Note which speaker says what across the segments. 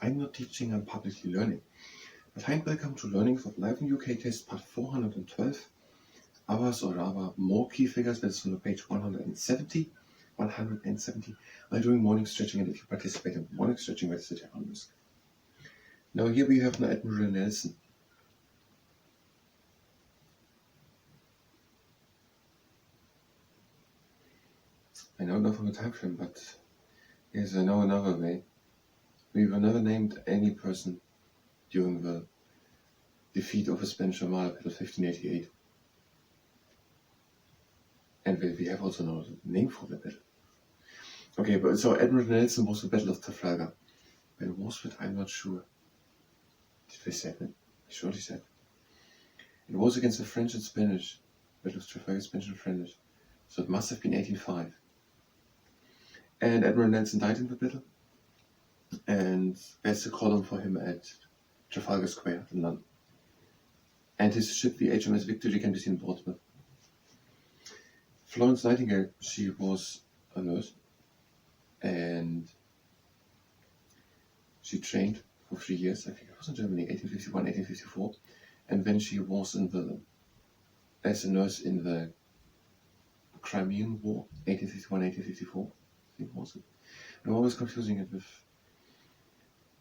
Speaker 1: I'm not teaching, I'm publicly learning. But hi and welcome to Learnings of Life in UK test part 412. Hours or rather more key figures, that's on page 170. While doing morning stretching, and if you participate in morning stretching, that's at your own risk. Now here we have Admiral Nelson. I don't know from the time frame, but yes, I know another way. We were never named any person during the defeat of the Spanish Armada Battle 1588. And we have also no name for the battle. Okay, but so Admiral Nelson was the Battle of Trafalgar. When was it? I'm not sure. Did we say that? I surely said. It was against the French and Spanish. Battle of Trafalgar, Spanish and French. So it must have been 1805. And Admiral Nelson died in the battle. And there's a column for him at Trafalgar Square in London. And his ship, the HMS Victory, can be seen in Portsmouth. Florence Nightingale, she was a nurse. And she trained for 3 years, I think it was in Germany, 1851, 1854. And then she was as a nurse in the Crimean War, 1851, 1854. I think it was it. I'm always confusing it with.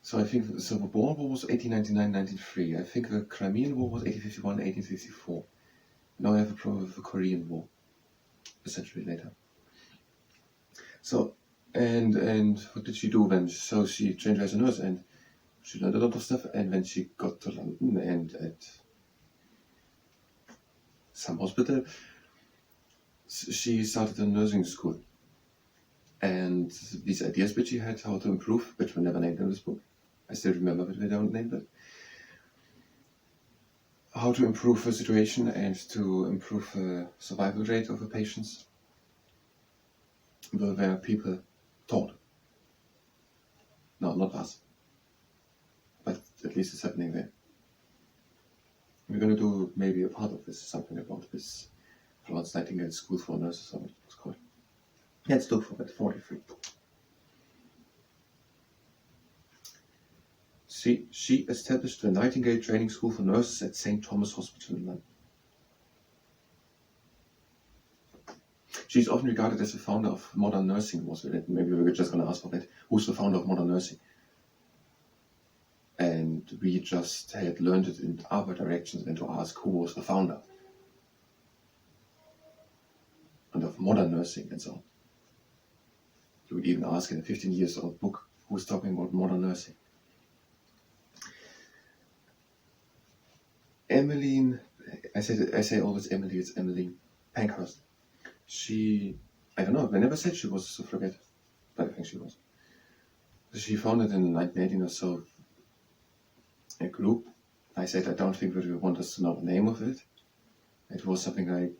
Speaker 1: So I think the Boer War was 1899, 1903. I think the Crimean War was 1851, 1854. Now I have a problem with the Korean War, a century later. So, and what did she do then? So she trained as a nurse and she learned a lot of stuff, and when she got to London and at some hospital, she started a nursing school. And these ideas which she had, how to improve, which were never named in this book. I still remember, but we don't name it. How to improve the situation and to improve the survival rate of the patients were where people taught. No, not us. But at least it's happening there. We're going to do maybe a part of this, something about this Florence Nightingale School for Nurses, or what it was called. Let's look for it, 43. She established the Nightingale Training School for Nurses at St. Thomas Hospital in London. She's often regarded as the founder of modern nursing. Maybe we're just going to ask for that. Who's the founder of modern nursing? And we just had learned it in other directions than to ask who was the founder. And of modern nursing and so on. You would even ask in a 15 years old book, who's talking about modern nursing? Emmeline, I say always Emily, it's Emmeline Pankhurst. I don't know, I never said she was a suffragette, but I think she was. She founded in 1918 or so a group. I said I don't think that we want us to know the name of it. It was something like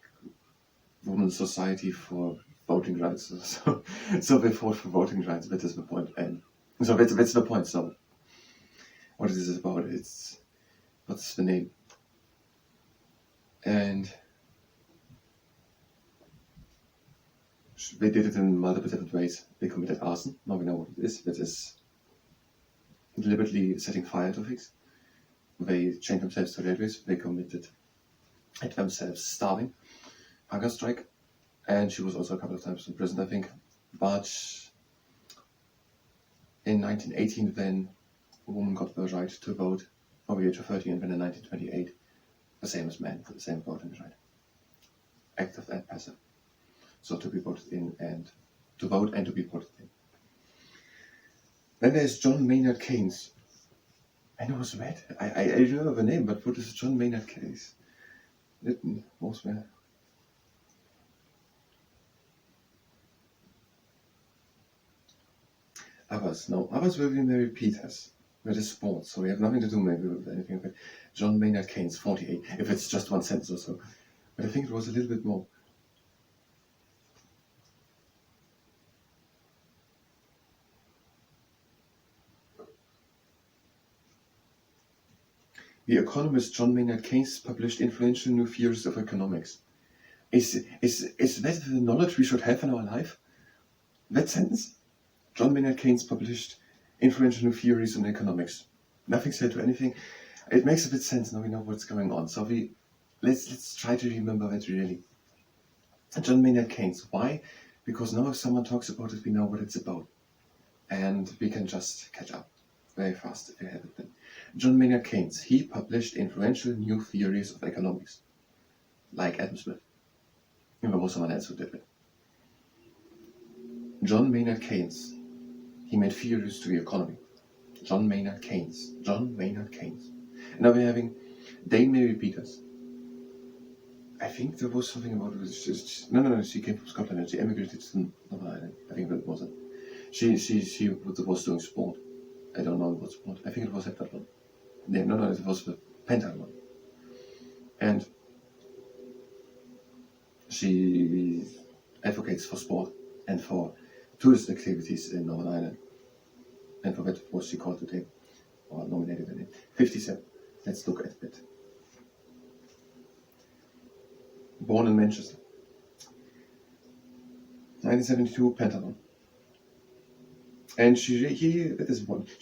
Speaker 1: Women's Society for Voting Rights. So they fought for voting rights, that is the point. And so that's the point. So what is this about? What's the name? And they did it in multiple different ways. They committed arson. Now we know what it is. That is deliberately setting fire to things. They chained themselves to railways. They committed at themselves starving, hunger strike, and she was also a couple of times in prison, I think. But in 1918, then a woman got the right to vote over the age of 30, and then in 1928, the same as men, for the same voting right. Active and passive. So to be voted in and to vote and to be voted in. Then there's John Maynard Keynes. I know it's red. I remember the name, but what is John Maynard Keynes? Lytton, most where? Others, no. Others will be Mary Peters. That is sports, so we have nothing to do maybe with anything of it. John Maynard Keynes, 48, if it's just one sentence or so. But I think it was a little bit more. The economist John Maynard Keynes published influential new theories of economics. Is that the knowledge we should have in our life? That sentence? John Maynard Keynes published influential new theories on economics. Nothing said to anything. It makes a bit sense now we know what's going on. So let's try to remember that really. John Maynard Keynes. Why? Because now if someone talks about it, we know what it's about. And we can just catch up very fast if we have it then. John Maynard Keynes. He published influential new theories of economics. Like Adam Smith. And there was someone else who did it. John Maynard Keynes. He made theories to the economy. John Maynard Keynes. John Maynard Keynes. And now we're having Dame Mary Peters. I think there was something about it. No, she came from Scotland and she emigrated to Northern Ireland. I think that was it. She was doing sport. I don't know what sport. I think it was heptathlon. No, it was the pentathlon. And she advocates for sport and for tourist activities in Northern Ireland. And for that was she called today, or nominated in it. 57. Let's look at it. Born in Manchester. 1972 pentathlon. And she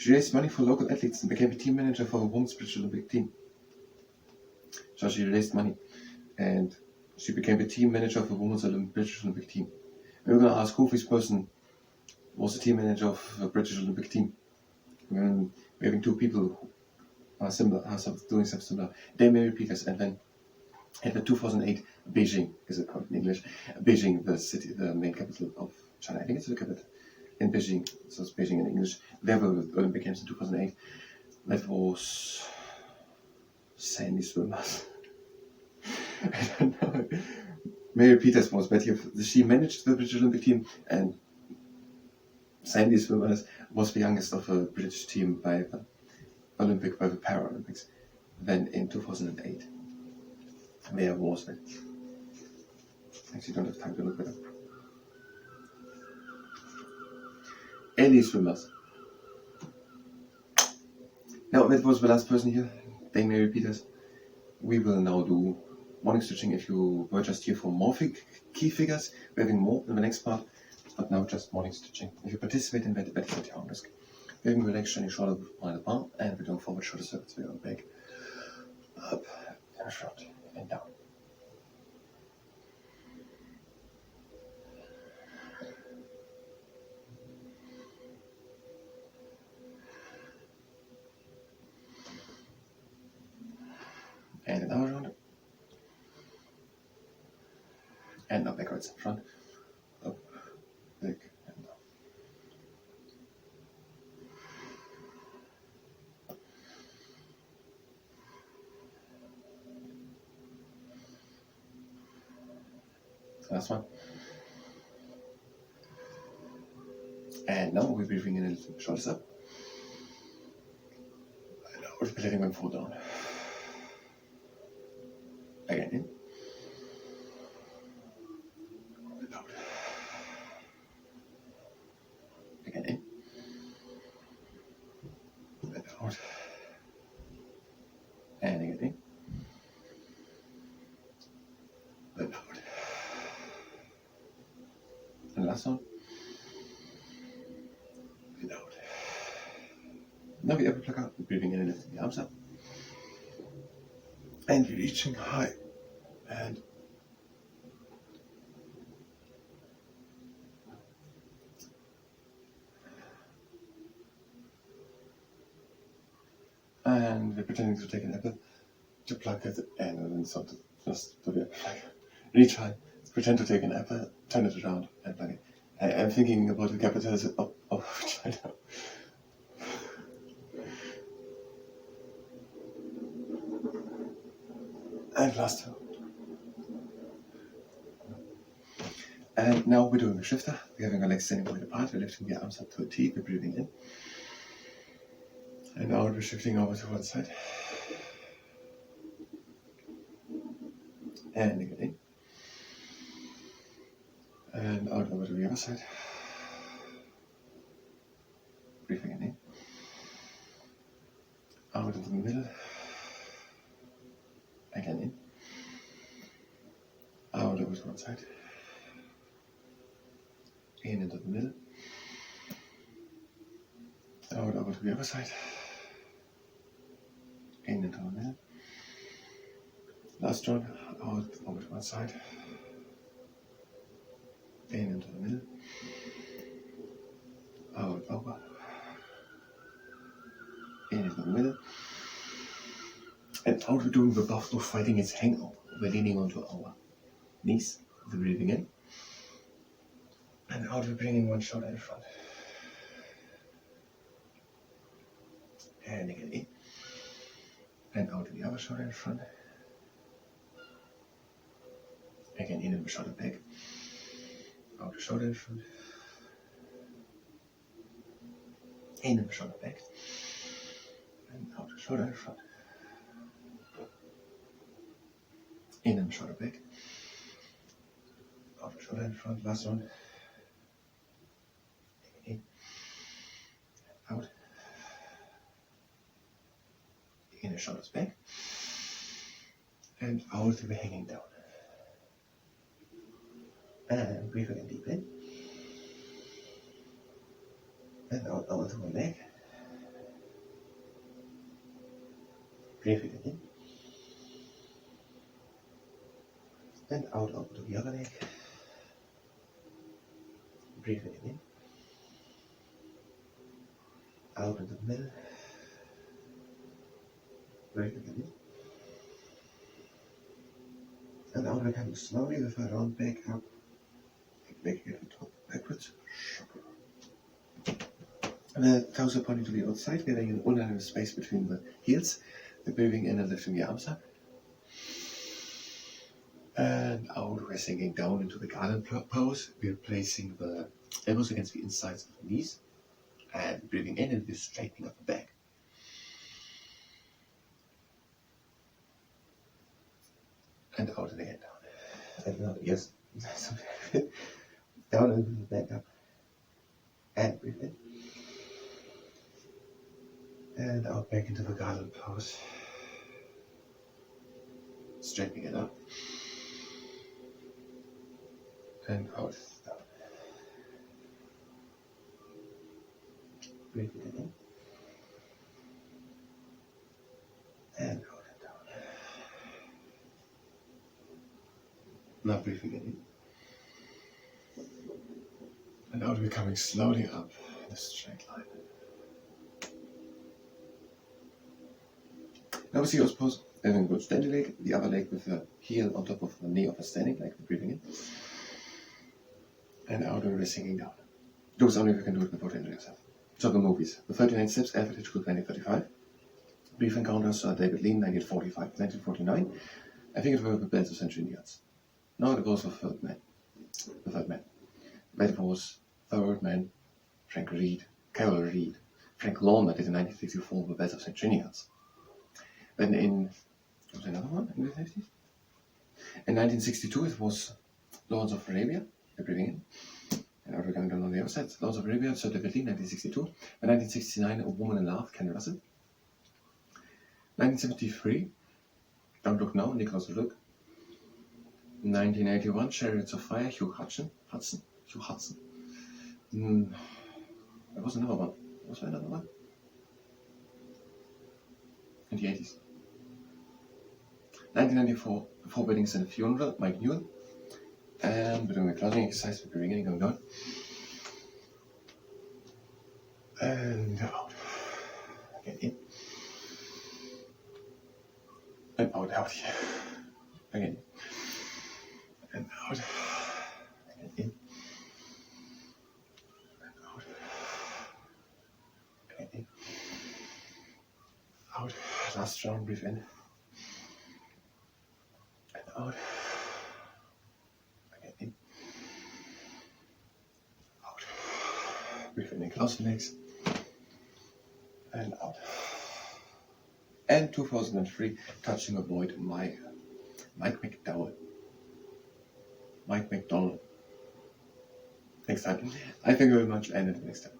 Speaker 1: raised money for local athletes and became a team manager for the women's British Olympic team. So she raised money and she became the team manager of the women's British Olympic team. And we're going to ask who this person was the team manager of the British Olympic team. We're having two people who are doing something similar. Dame Mary Peters, and then in the 2008 Beijing, is it called in English? Beijing, the city, the main capital of China. I think it's the capital in Beijing. So it's Beijing in English. There were the Olympic Games in 2008. That was sandy swimmers. I don't know. Mary Peters was, but she managed the British Olympic team, and sandy swimmers was the youngest of the British team by the Paralympics. Then in 2008, where was it? Actually, don't have time to look it up. Any swimmers. Now, that was the last person here, Dame Mary Peters. We will now do morning stitching. If you were just here for more key figures, we're having more in the next part, but now just morning stitching. If you participate in that, it's at your own risk. We're having the leg standing shoulder on the bar, and we're doing forward shoulder circuits. We're going back, up, and short, and down. And an hour round. And now backwards, front, up, back, and down. Last one. And now we'll be bringing in the shoulders up. And now we'll be letting them fall down. Again in. And out. Again in. And out. And again in. And out. And last one. And out. Now we upper plug out, breathing in and lifting the arms up. And reaching high. And we're pretending to take an apple, to plug it, and then sort of just do the apple plug. Reach high, pretend to take an apple, turn it around, and plug it. I'm thinking about the capitals of China. And last two. And now we're doing a shifter. We're having our legs standing wide apart. We're lifting the arms up to a T. We're breathing in. And now we're shifting over to one side. And again in. And out over to the other side. Breathing in. Out into the middle. Again in. Out over to one side. In into the middle. Out to the other side. In into the middle. Last one, out over to one side. In into the middle. Out over. In into the middle. And out we're doing the buffalo fighting its hangover. We're leaning onto our knees, the breathing in. And out we're bringing one shoulder in front. And again in. And out to the other shoulder in front. Again in and the shoulder back. Out the shoulder in front. In and the shoulder back. And out the shoulder in front. In and the shoulder back. Out the shoulder in front. Last one. In. Out. In the shoulders back. And out we're hanging down. And breathe again deep in. And out onto one leg. Breathe again in. And out over to the other leg. Breathe again in. Out into the middle. Breathe again in. And out we're coming slowly with our round back up. Making it top backwards. And the toes are pointing to the outside, getting an uneven space between the heels. We're breathing in and lifting the arms up. And out we're sinking down into the garden pose. We're placing the elbows against the insides of the knees. And breathing in and we're straightening up the back. And out and again down. And now, yes. Down and back up. And breathe in. And out back into the garden pose. Straightening it up. And out, down. Breathe it in. And out and down. Now breathing in. And out we're coming slowly up in a straight line. Now we see us pose having a good standing leg, the other leg with the heel on top of the knee of the standing leg, breathing in. And out we're sinking down. Do this only if you can do it without injuring yourself. So the movies. The 39 Steps, Alfred Hitchcock, 1935. Brief Encounters, David Lean, 1945, 1949. I think it were the Bells of St. Juniors. No, it was the Third Man. The Third Man. That was Third Man, Frank Reed, Carol Reed. Frank Lorne did in 1964 the Bells of St. Juniors. Then in, was there another one in the 50s? In 1962 it was Lawrence of Arabia, the breathing in. And now we're going down on the other side. Lawrence of Arabia, Sir David Lean, 1962. In 1969, A Woman in Love, Ken Russell. 1973, Don't Look Now, Nicholas Roeg. 1981, Chariots of Fire, Hugh Hudson. There was another one. Was there another one? In the 80s. 1994, Four Weddings and a Funeral, Mike Newell. And we're doing a closing exercise, we're beginning, going down. And out. Again in. And out here. Again. And out. Again in. And out. Again in. Out. Last round, breathe in. And out. Again in. Out. Breathe in and close the legs. And out. And 2003, Touching a Void, Mike McDowell. Mike McDonald. Next time. I thank you very much, and until next time.